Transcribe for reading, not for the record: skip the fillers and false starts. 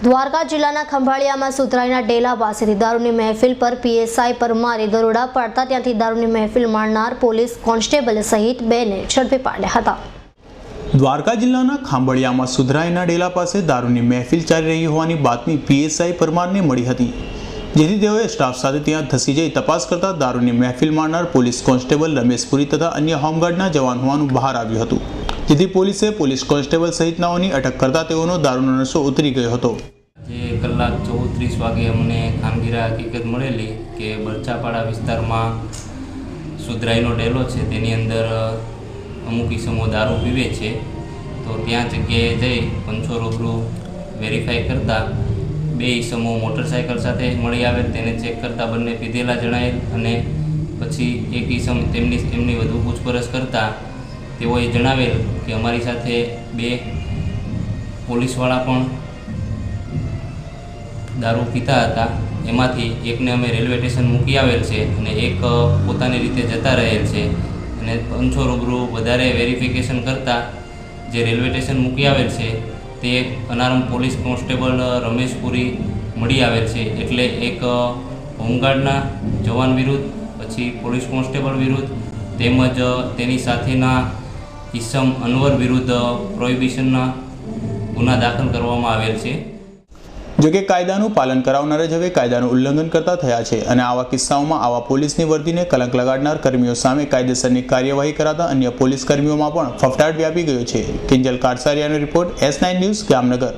દ્વારકા જિલ્લાના ખંભાળિયામાં સુધરાઈના ડેલા પાસેથી દારૂની મહેફિલ પર પીએસઆઈ પરમારે દરોડા પાડતા ત્યાંથી દારૂની મહેફિલ માણનાર પોલીસ કોન્સ્ટેબલ સહિત બેને ઝડપી પાડ્યા હતા। દ્વારકા જિલ્લાના ખંભાળિયામાં સુધરાઈના ડેલા પાસે દારૂની મહેફિલ ચાલી રહી હોવાની બાતમી પીએસઆઈ પરમારને મળી હતી, જેથી તેઓએ સ્ટાફ સાથે ત્યાં ધસી જઈ તપાસ કરતા દારૂની મહેફિલ માણનાર પોલીસ કોન્સ્ટેબલ રમેશપુરી તથા અન્ય હોમગાર્ડના જવાન હોવાનું બહાર આવ્યું હતું, જેથી પોલીસે પોલીસ કોન્સ્ટેબલ સહિતનાઓની અટક કરતા તેઓનો દારૂનો નશો ઉતરી ગયો હતો। જે કલાક 34 વાગે અમને ખાનગીરા હકીકત મળેલી કે બરચાપાડા વિસ્તારમાં સુધરાઈનો ડેલો છે તેની અંદર અમુક ઇસમો દારૂ પીવે છે, તો ત્યાં જગ્યાએ જઈ પંચો રૂબરૂ વેરીફાઈ કરતા બે ઇસમો મોટરસાઇકલ સાથે મળી આવેલ, તેને ચેક કરતા બંને પીધેલા જણાયેલ અને પછી એક ઇસમ એમની વધુ પૂછપરછ કરતા તેઓએ જણાવેલ કે અમારી સાથે બે પોલીસવાળા પણ દારૂ પીતા હતા, એમાંથી એકને અમે રેલવે સ્ટેશન મૂકી આવેલ છે અને એક પોતાની રીતે જતા રહેલ છે અને પંચો રૂબરૂ વધારે વેરિફિકેશન કરતાં જે રેલવે સ્ટેશન મૂકી આવેલ છે તે અનારમ પોલીસ કોન્સ્ટેબલ રમેશપુરી મળી આવેલ છે, એટલે એક હોમગાર્ડના જવાન વિરુદ્ધ, પછી પોલીસ કોન્સ્ટેબલ વિરુદ્ધ તેમજ તેની સાથેના ઇસમ અનવર વિરુદ્ધ પ્રોહિબિશનના ગુના દાખલ કરવામાં આવેલ છે। જોકે કાયદાનું પાલન કરાવનાર જ હવે કાયદાનું ઉલ્લંઘન કરતા થયા છે અને આવા કિસ્સાઓમાં આવા પોલીસની વર્દીને કલંક લગાડનાર કર્મીઓ સામે કાયદેસરની કાર્યવાહી કરાતા અન્ય પોલીસ કર્મીઓમાં પણ ફફડાટ વ્યાપી ગયો છે। કિંજલ કાટસારિયાનો રિપોર્ટ S9 ન્યૂઝ, જામનગર।